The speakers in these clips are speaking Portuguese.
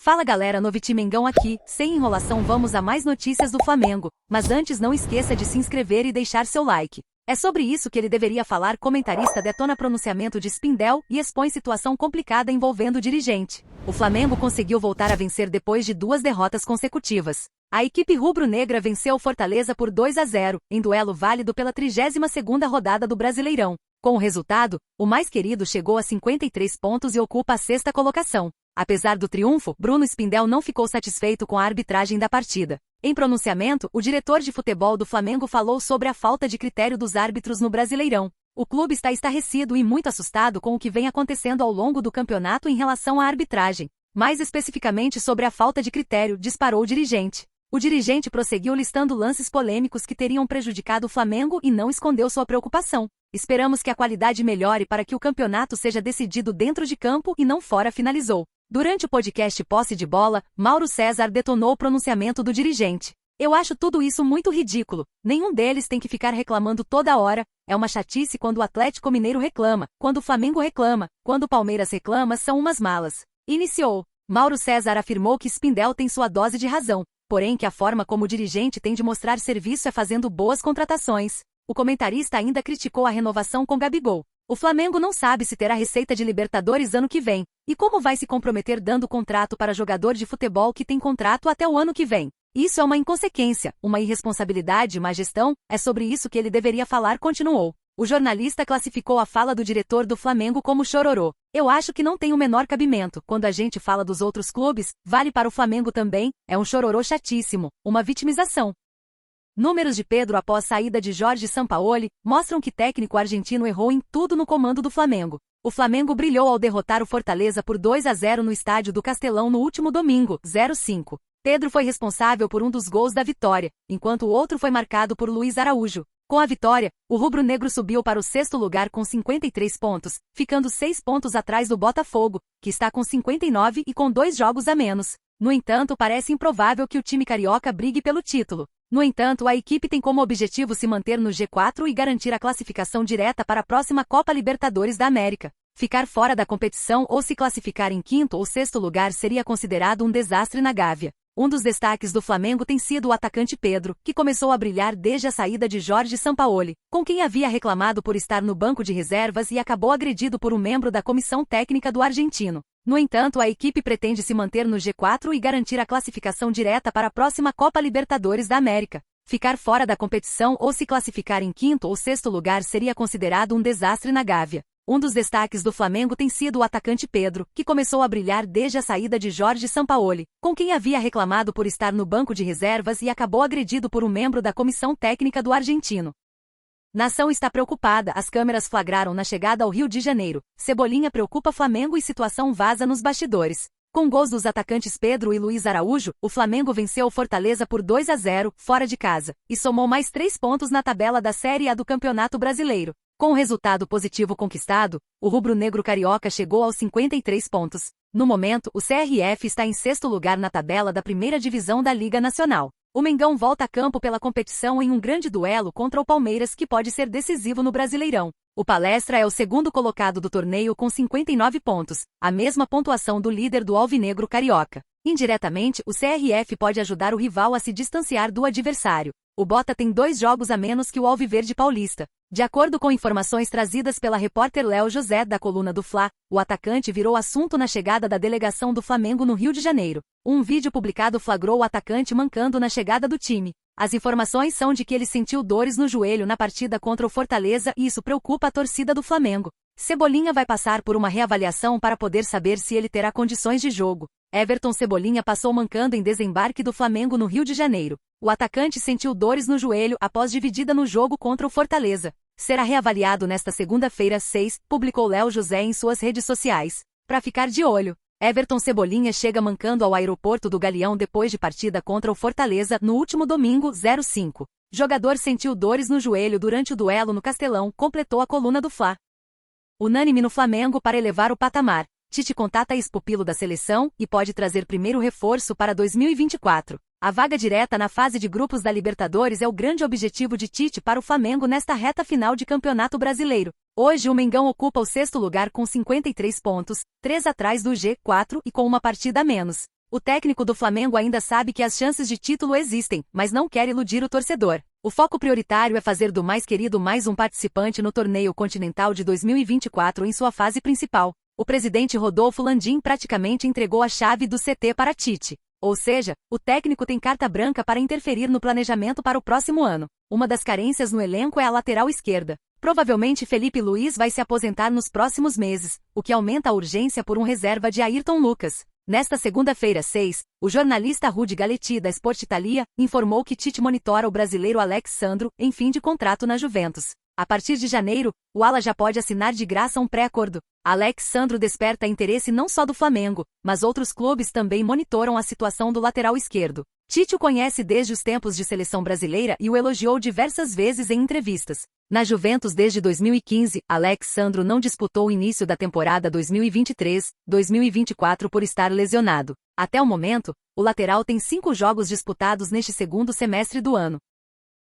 Fala galera, Noviti Mengão aqui, sem enrolação vamos a mais notícias do Flamengo, mas antes não esqueça de se inscrever e deixar seu like. É sobre isso que ele deveria falar. Comentarista detona pronunciamento de Spindel e expõe situação complicada envolvendo o dirigente. O Flamengo conseguiu voltar a vencer depois de 2 derrotas consecutivas. A equipe rubro-negra venceu o Fortaleza por 2-0, em duelo válido pela 32ª rodada do Brasileirão. Com o resultado, o mais querido chegou a 53 pontos e ocupa a 6ª colocação. Apesar do triunfo, Bruno Spindel não ficou satisfeito com a arbitragem da partida. Em pronunciamento, o diretor de futebol do Flamengo falou sobre a falta de critério dos árbitros no Brasileirão. O clube está estarrecido e muito assustado com o que vem acontecendo ao longo do campeonato em relação à arbitragem. Mais especificamente sobre a falta de critério, disparou o dirigente. O dirigente prosseguiu listando lances polêmicos que teriam prejudicado o Flamengo e não escondeu sua preocupação. Esperamos que a qualidade melhore para que o campeonato seja decidido dentro de campo e não fora, finalizou. Durante o podcast Posse de Bola, Mauro César detonou o pronunciamento do dirigente. Eu acho tudo isso muito ridículo. Nenhum deles tem que ficar reclamando toda hora. É uma chatice quando o Atlético Mineiro reclama, quando o Flamengo reclama, quando o Palmeiras reclama, são umas malas. Iniciou. Mauro César afirmou que Spindel tem sua dose de razão, porém que a forma como o dirigente tem de mostrar serviço é fazendo boas contratações. O comentarista ainda criticou a renovação com Gabigol. O Flamengo não sabe se terá receita de Libertadores ano que vem, e como vai se comprometer dando contrato para jogador de futebol que tem contrato até o ano que vem. Isso é uma inconsequência, uma irresponsabilidade, má gestão, é sobre isso que ele deveria falar, continuou. O jornalista classificou a fala do diretor do Flamengo como chororô. Eu acho que não tem o menor cabimento. Quando a gente fala dos outros clubes, vale para o Flamengo também, é um chororô chatíssimo, uma vitimização. Números de Pedro após saída de Jorge Sampaoli mostram que técnico argentino errou em tudo no comando do Flamengo. O Flamengo brilhou ao derrotar o Fortaleza por 2-0 no estádio do Castelão no último domingo, 0-5. Pedro foi responsável por um dos gols da vitória, enquanto o outro foi marcado por Luiz Araújo. Com a vitória, o rubro-negro subiu para o 6º lugar com 53 pontos, ficando 6 pontos atrás do Botafogo, que está com 59 e com 2 jogos a menos. No entanto, parece improvável que o time carioca brigue pelo título. No entanto, a equipe tem como objetivo se manter no G4 e garantir a classificação direta para a próxima Copa Libertadores da América. Ficar fora da competição ou se classificar em 5º ou 6º lugar seria considerado um desastre na Gávea. Um dos destaques do Flamengo tem sido o atacante Pedro, que começou a brilhar desde a saída de Jorge Sampaoli, com quem havia reclamado por estar no banco de reservas e acabou agredido por um membro da comissão técnica do argentino. No entanto, a equipe pretende se manter no G4 e garantir a classificação direta para a próxima Copa Libertadores da América. Ficar fora da competição ou se classificar em 5º ou 6º lugar seria considerado um desastre na Gávea. Um dos destaques do Flamengo tem sido o atacante Pedro, que começou a brilhar desde a saída de Jorge Sampaoli, com quem havia reclamado por estar no banco de reservas e acabou agredido por um membro da comissão técnica do argentino. Nação está preocupada, as câmeras flagraram na chegada ao Rio de Janeiro. Cebolinha preocupa Flamengo e situação vaza nos bastidores. Com gols dos atacantes Pedro e Luiz Araújo, o Flamengo venceu o Fortaleza por 2-0, fora de casa, e somou mais 3 pontos na tabela da Série A do Campeonato Brasileiro. Com o resultado positivo conquistado, o rubro-negro carioca chegou aos 53 pontos. No momento, o CRF está em 6º lugar na tabela da 1ª divisão da Liga Nacional. O Mengão volta a campo pela competição em um grande duelo contra o Palmeiras que pode ser decisivo no Brasileirão. O Palestra é o 2º colocado do torneio com 59 pontos, a mesma pontuação do líder do Alvinegro Carioca. Indiretamente, o CRF pode ajudar o rival a se distanciar do adversário. O Bota tem 2 jogos a menos que o Alviverde Paulista. De acordo com informações trazidas pela repórter Léo José da coluna do Fla, o atacante virou assunto na chegada da delegação do Flamengo no Rio de Janeiro. Um vídeo publicado flagrou o atacante mancando na chegada do time. As informações são de que ele sentiu dores no joelho na partida contra o Fortaleza e isso preocupa a torcida do Flamengo. Cebolinha vai passar por uma reavaliação para poder saber se ele terá condições de jogo. Everton Cebolinha passou mancando em desembarque do Flamengo no Rio de Janeiro. O atacante sentiu dores no joelho após dividida no jogo contra o Fortaleza. Será reavaliado nesta segunda-feira, 6, publicou Léo José em suas redes sociais. Para ficar de olho, Everton Cebolinha chega mancando ao aeroporto do Galeão depois de partida contra o Fortaleza no último domingo, 0-5. Jogador sentiu dores no joelho durante o duelo no Castelão, completou a coluna do Fla. Unânime no Flamengo para elevar o patamar. Tite contata ex-pupilo da seleção e pode trazer primeiro reforço para 2024. A vaga direta na fase de grupos da Libertadores é o grande objetivo de Tite para o Flamengo nesta reta final de Campeonato Brasileiro. Hoje o Mengão ocupa o 6º lugar com 53 pontos, 3 atrás do G4 e com uma partida a menos. O técnico do Flamengo ainda sabe que as chances de título existem, mas não quer iludir o torcedor. O foco prioritário é fazer do mais querido mais um participante no torneio continental de 2024 em sua fase principal. O presidente Rodolfo Landim praticamente entregou a chave do CT para Tite. Ou seja, o técnico tem carta branca para interferir no planejamento para o próximo ano. Uma das carências no elenco é a lateral esquerda. Provavelmente Felipe Luiz vai se aposentar nos próximos meses, o que aumenta a urgência por um reserva de Ayrton Lucas. Nesta segunda-feira 6, o jornalista Rudy Galetti da Sport Italia informou que Tite monitora o brasileiro Alex Sandro em fim de contrato na Juventus. A partir de janeiro, o ala já pode assinar de graça um pré-acordo. Alex Sandro desperta interesse não só do Flamengo, mas outros clubes também monitoram a situação do lateral esquerdo. Tite o conhece desde os tempos de seleção brasileira e o elogiou diversas vezes em entrevistas. Na Juventus desde 2015, Alex Sandro não disputou o início da temporada 2023-2024 por estar lesionado. Até o momento, o lateral tem 5 jogos disputados neste segundo semestre do ano.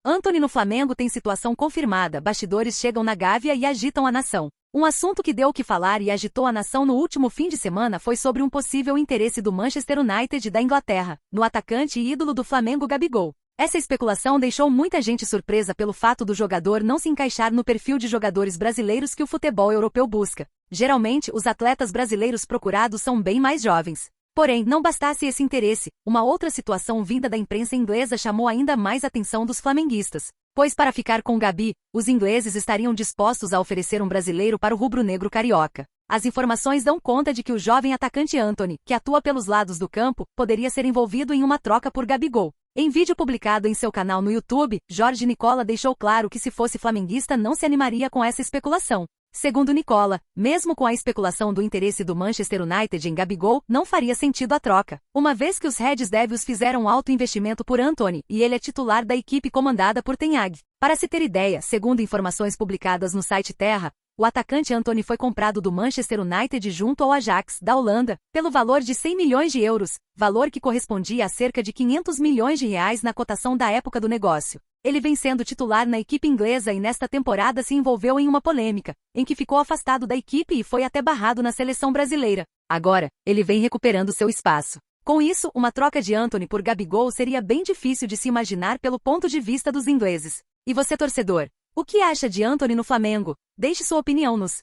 Antony no Flamengo tem situação confirmada, bastidores chegam na Gávea e agitam a nação. Um assunto que deu o que falar e agitou a nação no último fim de semana foi sobre um possível interesse do Manchester United da Inglaterra, no atacante e ídolo do Flamengo Gabigol. Essa especulação deixou muita gente surpresa pelo fato do jogador não se encaixar no perfil de jogadores brasileiros que o futebol europeu busca. Geralmente, os atletas brasileiros procurados são bem mais jovens. Porém, não bastasse esse interesse, uma outra situação vinda da imprensa inglesa chamou ainda mais a atenção dos flamenguistas. Pois para ficar com Gabi, os ingleses estariam dispostos a oferecer um brasileiro para o rubro-negro carioca. As informações dão conta de que o jovem atacante Antony, que atua pelos lados do campo, poderia ser envolvido em uma troca por Gabigol. Em vídeo publicado em seu canal no YouTube, Jorge Nicola deixou claro que se fosse flamenguista não se animaria com essa especulação. Segundo Nicola, mesmo com a especulação do interesse do Manchester United em Gabigol, não faria sentido a troca, uma vez que os Reds Devils fizeram alto investimento por Antony e ele é titular da equipe comandada por Ten Hag. Para se ter ideia, segundo informações publicadas no site Terra, o atacante Antony foi comprado do Manchester United junto ao Ajax, da Holanda, pelo valor de 100 milhões de euros, valor que correspondia a cerca de 500 milhões de reais na cotação da época do negócio. Ele vem sendo titular na equipe inglesa e nesta temporada se envolveu em uma polêmica, em que ficou afastado da equipe e foi até barrado na seleção brasileira. Agora, ele vem recuperando seu espaço. Com isso, uma troca de Antony por Gabigol seria bem difícil de se imaginar pelo ponto de vista dos ingleses. E você, torcedor? O que acha de Antony no Flamengo? Deixe sua opinião nos